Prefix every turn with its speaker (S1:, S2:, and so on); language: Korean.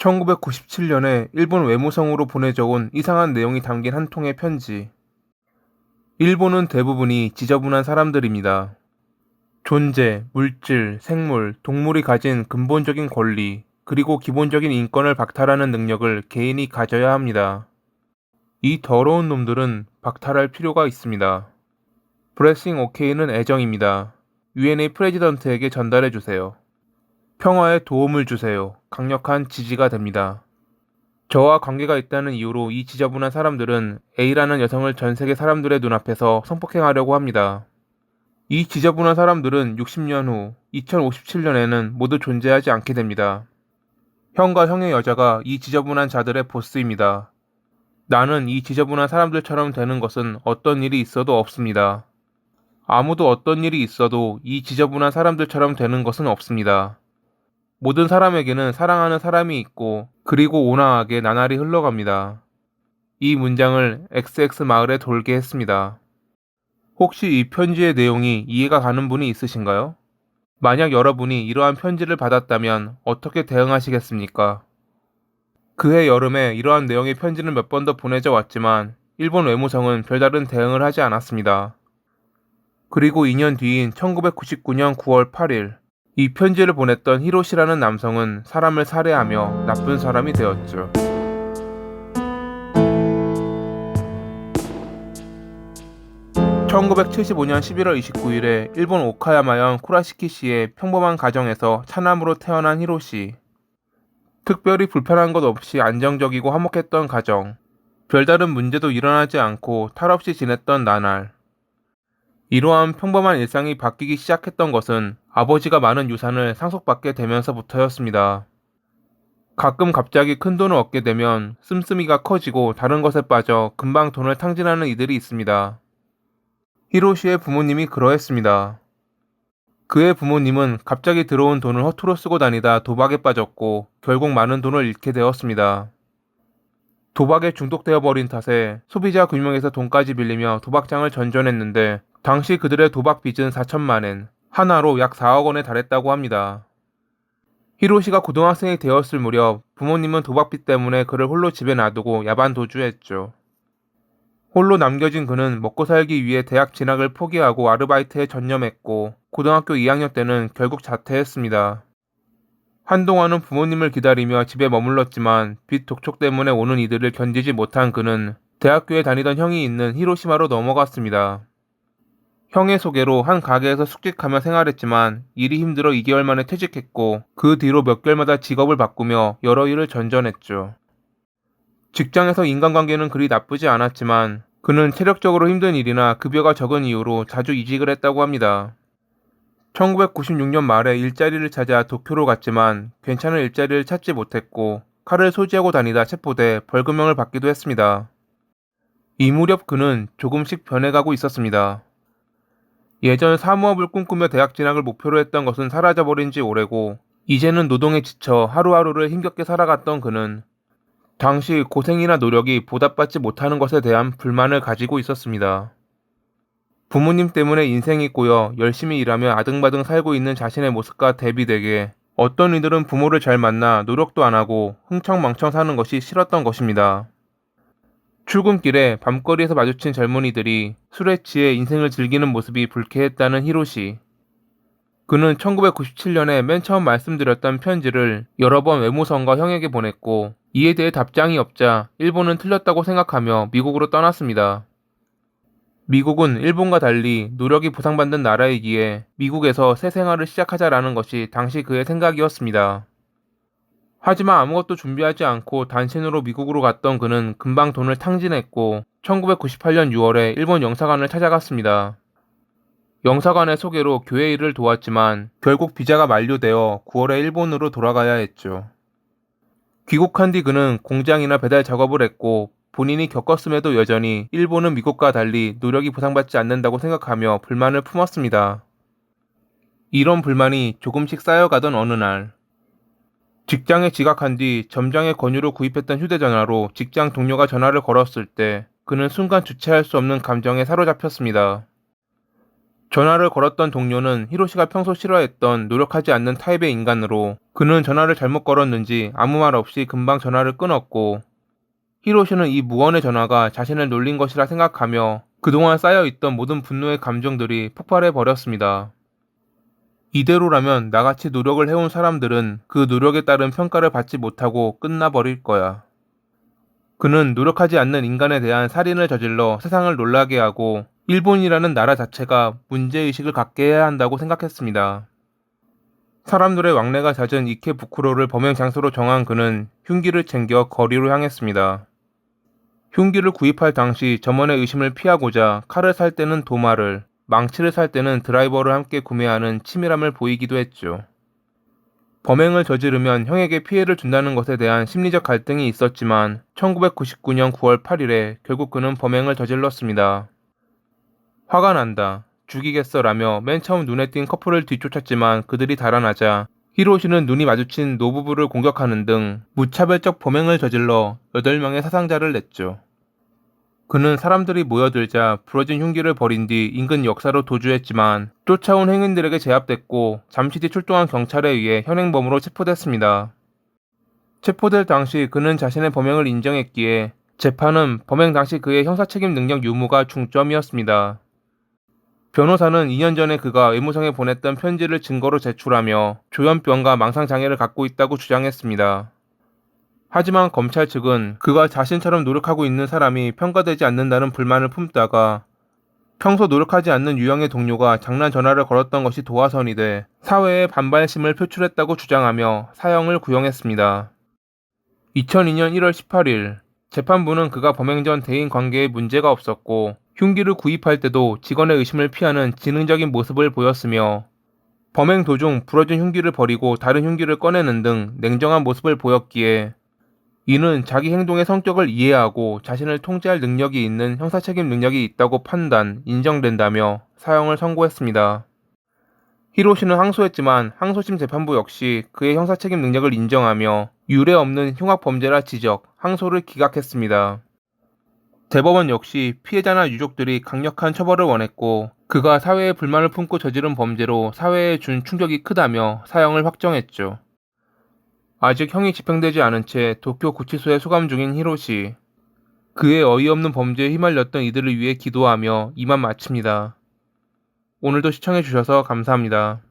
S1: 1997년에 일본 외무성으로 보내져 온 이상한 내용이 담긴 한 통의 편지. 일본은 대부분이 지저분한 사람들입니다. 존재, 물질, 생물, 동물이 가진 근본적인 권리, 그리고 기본적인 인권을 박탈하는 능력을 개인이 가져야 합니다. 이 더러운 놈들은 박탈할 필요가 있습니다. 브레싱 오케이는 애정입니다. UNA 프레지던트에게 전달해 주세요. 평화에 도움을 주세요. 강력한 지지가 됩니다. 저와 관계가 있다는 이유로 이 지저분한 사람들은 A라는 여성을 전 세계 사람들의 눈앞에서 성폭행하려고 합니다. 이 지저분한 사람들은 60년 후 2057년에는 모두 존재하지 않게 됩니다. 형과 형의 여자가 이 지저분한 자들의 보스입니다. 나는 이 지저분한 사람들처럼 되는 것은 어떤 일이 있어도 없습니다. 아무도 어떤 일이 있어도 이 지저분한 사람들처럼 되는 것은 없습니다. 모든 사람에게는 사랑하는 사람이 있고 그리고 온화하게 나날이 흘러갑니다. 이 문장을 XX 마을에 돌게 했습니다. 혹시 이 편지의 내용이 이해가 가는 분이 있으신가요? 만약 여러분이 이러한 편지를 받았다면 어떻게 대응하시겠습니까? 그해 여름에 이러한 내용의 편지는 몇 번 더 보내져 왔지만 일본 외무성은 별다른 대응을 하지 않았습니다. 그리고 2년 뒤인 1999년 9월 8일, 이 편지를 보냈던 히로시라는 남성은 사람을 살해하며 나쁜 사람이 되었죠. (1975년 11월 29일에) 일본 오카야마현 쿠라시키시의 평범한 가정에서 차남으로 태어난 히로시. 특별히 불편한 것 없이 안정적이고 화목했던 가정. 별다른 문제도 일어나지 않고 탈없이 지냈던 나날. 이러한 평범한 일상이 바뀌기 시작했던 것은 아버지가 많은 유산을 상속받게 되면서부터였습니다. 가끔 갑자기 큰 돈을 얻게 되면 씀씀이가 커지고 다른 것에 빠져 금방 돈을 탕진하는 이들이 있습니다. 히로시의 부모님이 그러했습니다. 그의 부모님은 갑자기 들어온 돈을 허투루 쓰고 다니다 도박에 빠졌고 결국 많은 돈을 잃게 되었습니다. 도박에 중독되어 버린 탓에 소비자 금융에서 돈까지 빌리며 도박장을 전전했는데 당시 그들의 도박 빚은 4천만 엔, 하나로 약 4억 원에 달했다고 합니다. 히로시가 고등학생이 되었을 무렵 부모님은 도박빚 때문에 그를 홀로 집에 놔두고 야반 도주했죠. 홀로 남겨진 그는 먹고 살기 위해 대학 진학을 포기하고 아르바이트에 전념했고 고등학교 2학년 때는 결국 자퇴했습니다. 한동안은 부모님을 기다리며 집에 머물렀지만 빚 독촉 때문에 오는 이들을 견디지 못한 그는 대학교에 다니던 형이 있는 히로시마로 넘어갔습니다. 형의 소개로 한 가게에서 숙직하며 생활했지만 일이 힘들어 2개월 만에 퇴직했고 그 뒤로 몇 개월마다 직업을 바꾸며 여러 일을 전전했죠. 직장에서 인간관계는 그리 나쁘지 않았지만 그는 체력적으로 힘든 일이나 급여가 적은 이유로 자주 이직을 했다고 합니다. 1996년 말에 일자리를 찾아 도쿄로 갔지만 괜찮은 일자리를 찾지 못했고 칼을 소지하고 다니다 체포돼 벌금형을 받기도 했습니다. 이 무렵 그는 조금씩 변해가고 있었습니다. 예전 사무업을 꿈꾸며 대학 진학을 목표로 했던 것은 사라져버린 지 오래고 이제는 노동에 지쳐 하루하루를 힘겹게 살아갔던 그는 당시 고생이나 노력이 보답받지 못하는 것에 대한 불만을 가지고 있었습니다. 부모님 때문에 인생이 꼬여 열심히 일하며 아등바등 살고 있는 자신의 모습과 대비되게 어떤 이들은 부모를 잘 만나 노력도 안 하고 흥청망청 사는 것이 싫었던 것입니다. 출근길에 밤거리에서 마주친 젊은이들이 술에 취해 인생을 즐기는 모습이 불쾌했다는 히로시. 그는 1997년에 맨 처음 말씀드렸던 편지를 여러 번 외무성과 형에게 보냈고 이에 대해 답장이 없자 일본은 틀렸다고 생각하며 미국으로 떠났습니다. 미국은 일본과 달리 노력이 보상받는 나라이기에 미국에서 새 생활을 시작하자라는 것이 당시 그의 생각이었습니다. 하지만 아무것도 준비하지 않고 단신으로 미국으로 갔던 그는 금방 돈을 탕진했고 1998년 6월에 일본 영사관을 찾아갔습니다. 영사관의 소개로 교회 일을 도왔지만 결국 비자가 만료되어 9월에 일본으로 돌아가야 했죠. 귀국한 뒤 그는 공장이나 배달 작업을 했고 본인이 겪었음에도 여전히 일본은 미국과 달리 노력이 보상받지 않는다고 생각하며 불만을 품었습니다. 이런 불만이 조금씩 쌓여가던 어느 날 직장에 지각한 뒤 점장의 권유로 구입했던 휴대전화로 직장 동료가 전화를 걸었을 때 그는 순간 주체할 수 없는 감정에 사로잡혔습니다. 전화를 걸었던 동료는 히로시가 평소 싫어했던 노력하지 않는 타입의 인간으로 그는 전화를 잘못 걸었는지 아무 말 없이 금방 전화를 끊었고, 히로시는 이 무언의 전화가 자신을 놀린 것이라 생각하며 그동안 쌓여있던 모든 분노의 감정들이 폭발해 버렸습니다. 이대로라면 나같이 노력을 해온 사람들은 그 노력에 따른 평가를 받지 못하고 끝나버릴 거야. 그는 노력하지 않는 인간에 대한 살인을 저질러 세상을 놀라게 하고 일본이라는 나라 자체가 문제의식을 갖게 해야 한다고 생각했습니다. 사람들의 왕래가 잦은 이케부쿠로를 범행 장소로 정한 그는 흉기를 챙겨 거리로 향했습니다. 흉기를 구입할 당시 점원의 의심을 피하고자 칼을 살 때는 도마를, 망치를 살 때는 드라이버를 함께 구매하는 치밀함을 보이기도 했죠. 범행을 저지르면 형에게 피해를 준다는 것에 대한 심리적 갈등이 있었지만 1999년 9월 8일에 결국 그는 범행을 저질렀습니다. 화가 난다, 죽이겠어 라며 맨 처음 눈에 띈 커플을 뒤쫓았지만 그들이 달아나자 히로시는 눈이 마주친 노부부를 공격하는 등 무차별적 범행을 저질러 8명의 사상자를 냈죠. 그는 사람들이 모여들자 부러진 흉기를 버린 뒤 인근 역사로 도주했지만 쫓아온 행인들에게 제압됐고 잠시 뒤 출동한 경찰에 의해 현행범으로 체포됐습니다. 체포될 당시 그는 자신의 범행을 인정했기에 재판은 범행 당시 그의 형사책임 능력 유무가 중점이었습니다. 변호사는 2년 전에 그가 외무성에 보냈던 편지를 증거로 제출하며 조현병과 망상장애를 갖고 있다고 주장했습니다. 하지만 검찰 측은 그가 자신처럼 노력하고 있는 사람이 평가되지 않는다는 불만을 품다가 평소 노력하지 않는 유형의 동료가 장난 전화를 걸었던 것이 도화선이 돼 사회의 반발심을 표출했다고 주장하며 사형을 구형했습니다. 2002년 1월 18일 재판부는 그가 범행 전 대인 관계에 문제가 없었고 흉기를 구입할 때도 직원의 의심을 피하는 지능적인 모습을 보였으며 범행 도중 부러진 흉기를 버리고 다른 흉기를 꺼내는 등 냉정한 모습을 보였기에 이는 자기 행동의 성격을 이해하고 자신을 통제할 능력이 있는 형사책임 능력이 있다고 인정된다며 사형을 선고했습니다. 히로시는 항소했지만 항소심 재판부 역시 그의 형사책임 능력을 인정하며 유례 없는 흉악범죄라 지적, 항소를 기각했습니다. 대법원 역시 피해자나 유족들이 강력한 처벌을 원했고 그가 사회에 불만을 품고 저지른 범죄로 사회에 준 충격이 크다며 사형을 확정했죠. 아직 형이 집행되지 않은 채 도쿄 구치소에 수감 중인 히로시. 그의 어이없는 범죄에 휘말렸던 이들을 위해 기도하며 이만 마칩니다. 오늘도 시청해주셔서 감사합니다.